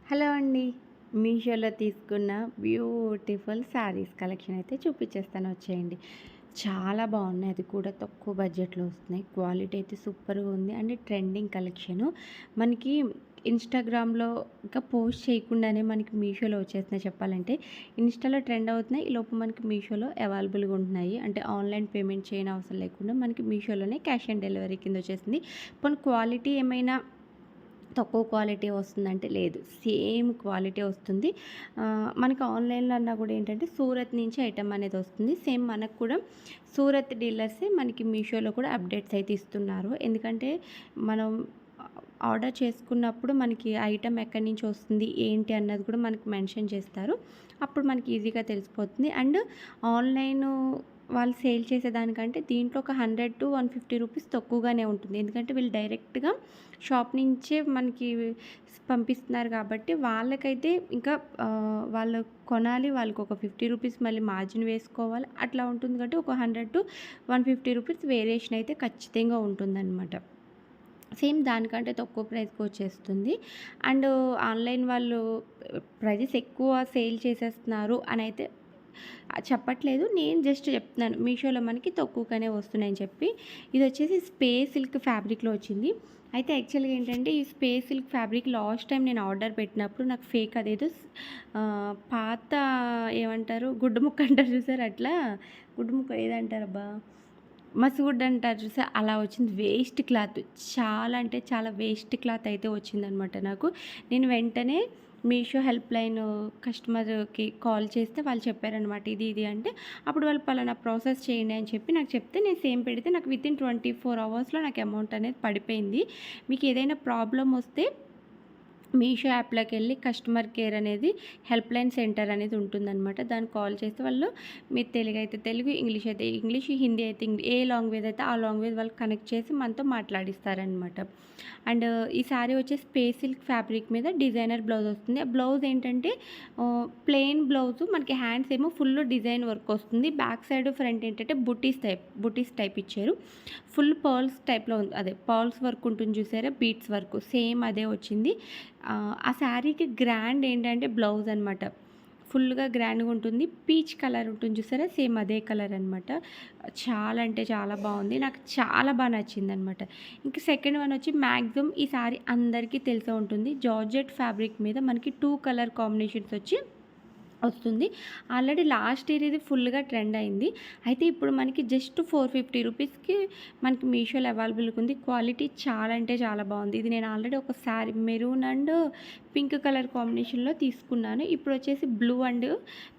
Hello అండి. మీషోలో తీసుకున్న బ్యూటిఫుల్ శారీస్ కలెక్షన్ అయితే చూపించేస్తాను, వచ్చేయండి. చాలా బాగున్నాయి, అది కూడా తక్కువ బడ్జెట్లో వస్తున్నాయి. క్వాలిటీ అయితే సూపర్గా ఉంది అండ్ ట్రెండింగ్ కలెక్షను. మనకి ఇన్స్టాగ్రామ్లో ఇంకా పోస్ట్ చేయకుండానే మనకి మీషోలో వచ్చేస్తున్నాయి చెప్పాలంటే. ఇన్స్టాలో ట్రెండ్ అవుతున్నాయి, ఈలోపు మనకి మీషోలో అవైలబుల్గా ఉంటున్నాయి. అంటే ఆన్లైన్ పేమెంట్ చేయని అవసరం లేకుండా మనకి మీషోలోనే క్యాష్ ఆన్ డెలివరీ కింద వచ్చేసింది. పోనీ క్వాలిటీ ఏమైనా తక్కువ క్వాలిటీ వస్తుందంటే లేదు, సేమ్ క్వాలిటీ వస్తుంది. మనకి ఆన్లైన్లో అన్నా కూడా ఏంటంటే సూరత్ నుంచి ఐటమ్ అనేది వస్తుంది. సేమ్ మనకు కూడా సూరత్ డీలర్సే మనకి మీషోలో కూడా అప్డేట్స్ అయితే ఇస్తున్నారు. ఎందుకంటే మనం ఆర్డర్ చేసుకున్నప్పుడు మనకి ఐటమ్ ఎక్కడి నుంచి వస్తుంది ఏంటి అన్నది కూడా మనకి మెన్షన్ చేస్తారు. అప్పుడు మనకి ఈజీగా తెలిసిపోతుంది. అండ్ ఆన్లైన్ వాళ్ళు సేల్ చేసేదానికంటే దీంట్లో ఒక 100-150 రూపీస్ తక్కువగానే ఉంటుంది. ఎందుకంటే వీళ్ళు డైరెక్ట్గా షాప్ నుంచే మనకి పంపిస్తున్నారు కాబట్టి వాళ్ళకైతే ఇంకా వాళ్ళు కొనాలి, వాళ్ళకి ఒక 50 రూపీస్ మళ్ళీ మార్జిన్ వేసుకోవాలి, అట్లా ఉంటుంది. కాబట్టి ఒక 100-150 రూపీస్ వేరియేషన్ అయితే ఖచ్చితంగా ఉంటుందన్నమాట. సేమ్ దానికంటే తక్కువ ప్రైస్కి వచ్చేస్తుంది. అండ్ ఆన్లైన్ వాళ్ళు ప్రైజెస్ ఎక్కువ సేల్ చేసేస్తున్నారు అని అయితే చెప్పట్లేదు, నేను జస్ట్ చెప్తున్నాను మీషోలో మనకి తక్కువగానే వస్తున్నాయని చెప్పి. ఇది వచ్చేసి స్పేస్ సిల్క్ ఫ్యాబ్రిక్లో వచ్చింది. అయితే యాక్చువల్గా ఏంటంటే ఈ space silk fabric last time నేను ఆర్డర్ పెట్టినప్పుడు నాకు ఫేక్ అదేదో పాత ఏమంటారు గుడ్డు ముక్క అంటారు చూసారు, అట్లా గుడ్డు ముక్క ఏదంటారు అబ్బా, మసిగుడ్డ అంటారు చూసారు, అలా వచ్చింది. వేస్ట్ క్లాత్, చాలా అంటే చాలా వేస్ట్ క్లాత్ అయితే వచ్చిందనమాట నాకు. నేను వెంటనే మీషో హెల్ప్ లైన్ కస్టమర్కి కాల్ చేస్తే వాళ్ళు చెప్పారనమాట ఇది అంటే. అప్పుడు వాళ్ళు పలానా ప్రాసెస్ చేయండి అని చెప్పి నాకు చెప్తే నేను సేమ్ పెడితే నాకు వితిన్ 24 అవర్స్లో నాకు అమౌంట్ అనేది పడిపోయింది. మీకు ఏదైనా ప్రాబ్లం వస్తే మీషో యాప్లోకి వెళ్ళి కస్టమర్ కేర్ అనేది హెల్ప్ లైన్ సెంటర్ అనేది ఉంటుందన్నమాట. దాన్ని కాల్ చేస్తే వాళ్ళు మీరు తెలుగు అయితే తెలుగు, ఇంగ్లీష్ అయితే ఇంగ్లీష్, హిందీ అయితే ఏ లాంగ్వేజ్ అయితే ఆ లాంగ్వేజ్ వాళ్ళు కనెక్ట్ చేసి మనతో మాట్లాడిస్తారనమాట. అండ్ ఈ శారీ వచ్చే స్పేస్ సిల్క్ ఫ్యాబ్రిక్ మీద డిజైనర్ బ్లౌజ్ వస్తుంది. ఆ బ్లౌజ్ ఏంటంటే ప్లెయిన్ బ్లౌజ్, మనకి హ్యాండ్స్ ఏమో ఫుల్ డిజైన్ వర్క్ వస్తుంది. బ్యాక్ సైడ్ ఫ్రంట్ ఏంటంటే బుటీస్ టైప్ ఇచ్చారు. ఫుల్ పర్ల్స్ టైప్లో ఉంది, అదే పర్ల్స్ వర్క్ ఉంటుంది చూసారా, బీట్స్ వర్క్ సేమ్ అదే వచ్చింది. ఆ శారీకి గ్రాండ్ ఏంటంటే బ్లౌజ్ అనమాట, ఫుల్గా గ్రాండ్గా ఉంటుంది. పీచ్ కలర్ ఉంటుంది చూసారా, సేమ్ అదే కలర్ అనమాట. చాలా అంటే చాలా బాగుంది, నాకు చాలా బాగా నచ్చింది అనమాట. ఇంకా సెకండ్ వన్ వచ్చి మ్యాక్సిమం ఈ శారీ అందరికీ తెలిసే ఉంటుంది. జార్జెట్ ఫ్యాబ్రిక్ మీద మనకి 2 కలర్ కాంబినేషన్స్ వచ్చి వస్తుంది. ఆల్రెడీ లాస్ట్ ఇయర్ ఇది ఫుల్గా ట్రెండ్ అయింది. అయితే ఇప్పుడు మనకి జస్ట్ 450 రూపీస్కి మనకి మీషోలో అవైలబుల్గా ఉంది. క్వాలిటీ చాలా అంటే చాలా బాగుంది. ఇది నేను ఆల్రెడీ ఒక sari maroon and pink colour కాంబినేషన్లో తీసుకున్నాను. ఇప్పుడు వచ్చేసి blue and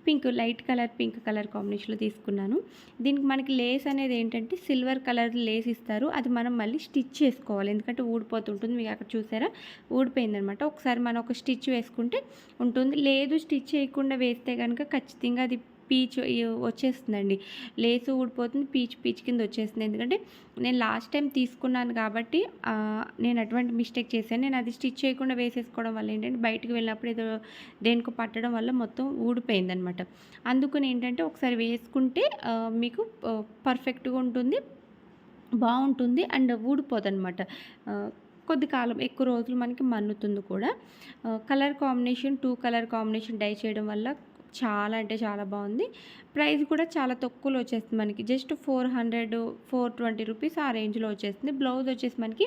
pink, light colour pink colour కాంబినేషన్లో తీసుకున్నాను. దీనికి మనకి లేస్ అనేది ఏంటంటే సిల్వర్ కలర్ లేస్ ఇస్తారు, అది మనం మళ్ళీ స్టిచ్ చేసుకోవాలి. ఎందుకంటే ఊడిపోతుంటుంది, మీకు అక్కడ చూసారా ఊడిపోయిందనమాట. ఒకసారి మనం ఒక స్టిచ్ వేసుకుంటే ఉంటుంది. లేదు స్టిచ్ చేయకుండా వేస్తే కనుక ఖచ్చితంగా అది పీచ్ వచ్చేస్తుందండి, లేసు ఊడిపోతుంది, పీచ్ కింద వచ్చేస్తుంది. ఎందుకంటే నేను లాస్ట్ టైం తీసుకున్నాను కాబట్టి నేను అటువంటి మిస్టేక్ చేశాను. నేను అది స్టిచ్ చేయకుండా వేసేసుకోవడం వల్ల ఏంటంటే బయటకు వెళ్ళినప్పుడు ఏదో దేనికో పట్టడం వల్ల మొత్తం ఊడిపోయిందనమాట. అందుకని ఏంటంటే ఒకసారి వేసుకుంటే మీకు పర్ఫెక్ట్గా ఉంటుంది, బాగుంటుంది అండ్ ఊడిపోదనమాట. కొద్ది కాలం ఎక్కువ రోజులు మనకి మన్నుతుంది కూడా. Colour combination 2 colour combination dye చేయడం వల్ల చాలా అంటే చాలా బాగుంది. ప్రైస్ కూడా చాలా తక్కువలో వచ్చేస్తుంది మనకి, జస్ట్ 420 రూపీస్ ఆ రేంజ్లో వచ్చేస్తుంది. బ్లౌజ్ వచ్చేసి మనకి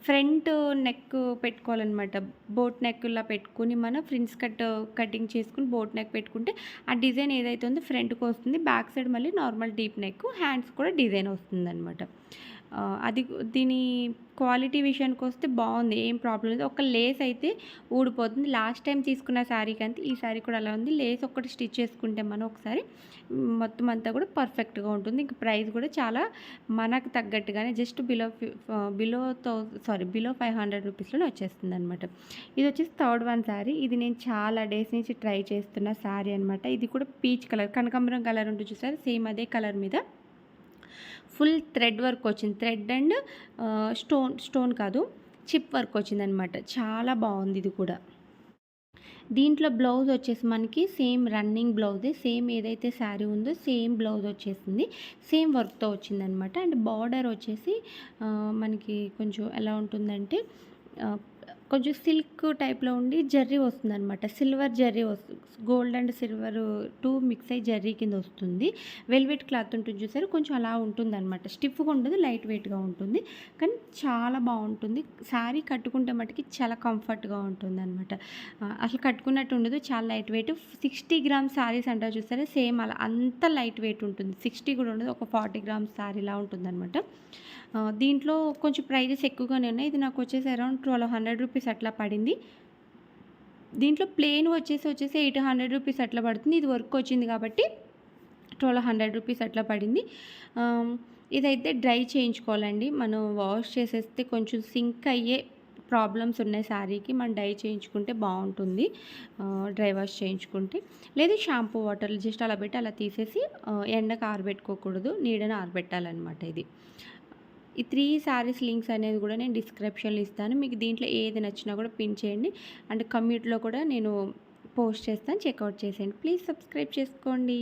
ఫ్రంట్ నెక్ పెట్టుకోవాలన్నమాట. బోట్ నెక్లా పెట్టుకుని మనం ఫ్రిన్స్ కటింగ్ చేసుకుని బోట్ నెక్ పెట్టుకుంటే ఆ డిజైన్ ఏదైతే ఉందో ఫ్రంట్కి వస్తుంది. బ్యాక్ సైడ్ మళ్ళీ నార్మల్ డీప్ నెక్, హ్యాండ్స్ కూడా డిజైన్ వస్తుందన్నమాట. అది దీని క్వాలిటీ విషయానికి వస్తే బాగుంది, ఏం ప్రాబ్లం లేదు. ఒక లేస్ అయితే ఊడిపోతుంది. లాస్ట్ టైం తీసుకున్న శారీకి అంతే ఈ శారీ కూడా అలా ఉంది. లేస్ ఒక్కటి స్టిచ్ చేసుకుంటే మనం ఒకసారి మొత్తం అంతా కూడా పర్ఫెక్ట్గా ఉంటుంది. ఇంకా ప్రైస్ కూడా చాలా మనకు తగ్గట్టుగానే జస్ట్ బిలో 500 రూపీస్లోనే వచ్చేస్తుంది అనమాట. ఇది వచ్చేసి థర్డ్ వన్ శారీ. ఇది నేను చాలా డేస్ నుంచి ట్రై చేస్తున్న శారీ అనమాట. ఇది కూడా పీచ్ కలర్, కనకాంబరం కలర్ ఉంటుంది చూసారు, సేమ్ అదే కలర్ మీద ఫుల్ థ్రెడ్ వర్క్ వచ్చింది. థ్రెడ్ అండ్ స్టోన్ కాదు, చిప్ వర్క్ వచ్చిందనమాట. చాలా బాగుంది ఇది కూడా. దీంట్లో బ్లౌజ్ వచ్చేసి మనకి సేమ్ రన్నింగ్ బ్లౌజే, సేమ్ ఏదైతే శారీ ఉందో సేమ్ బ్లౌజ్ వచ్చేసింది, సేమ్ వర్క్తో వచ్చిందనమాట. అండ్ బార్డర్ వచ్చేసి మనకి కొంచెం ఎలా ఉంటుందంటే కొంచెం సిల్క్ టైప్‌లో ఉండి జర్రీ వస్తుందనమాట. Silver zari gold and silver 2 mix అయ్యి జర్రీ కింద వస్తుంది. వెల్వెట్ క్లాత్ ఉంటుంది చూసారు, కొంచెం అలా ఉంటుందనమాట. స్టిఫ్‌గా ఉండదు, లైట్ వెయిట్‌గా ఉంటుంది. కానీ చాలా బావుంటుంది. శారీ కట్టుకుంటే మటికి చాలా కంఫర్ట్‌గా ఉంటుందనమాట. అసలు కట్టుకున్నట్టు ఉండదు. చాలా లైట్ వెయిట్. 60 గ్రామ్స్ శారీస్ అంటారు చూసారా, సేమ్ అలా అంత లైట్ వెయిట్ ఉంటుంది. 60 కూడా ఉండదు. ఒక 40 గ్రామ్స్ శారీలా ఉంటుందనమాట. దీంట్లో కొంచెం ప్రైజెస్ ఎక్కువగానే ఉన్నాయి. ఇది నాకొచ్చేసి అరౌండ్ 1200 రూపీస్ అట్లా పడింది. దీంట్లో ప్లెయిన్ వచ్చేసి 800 రూపీస్ అట్లా పడుతుంది. ఇది వర్క్ వచ్చింది కాబట్టి 1200 రూపీస్ అట్లా పడింది. ఇదైతే డ్రై చేయించుకోవాలండి. మనం వాష్ చేసేస్తే కొంచెం సింక్ అయ్యే ప్రాబ్లమ్స్ ఉన్నాయి శారీకి. మనం డై చేయించుకుంటే బావుంటుంది. డ్రై వాష్ చేయించుకుంటే. లేదు షాంపూ వాటర్‌లో జస్ట్ అలా పెట్టి అలా తీసేసి ఎండకు ఆరబెట్టుకోకూడదు. నీడన ఆరబెట్టాలనమాట ఇది. ఈ 3 శారీస్ లింక్స్ అనేది కూడా నేను డిస్క్రిప్షన్‌లో ఇస్తాను. మీకు దీంట్లో ఏది నచ్చినా కూడా పిన్ చేయండి. అండ్ కమ్యూనిటీలో కూడా నేను పోస్ట్ చేస్తాను. చెక్‌ఔట్ చేసేయండి. ప్లీజ్ సబ్స్క్రైబ్ చేసుకోండి.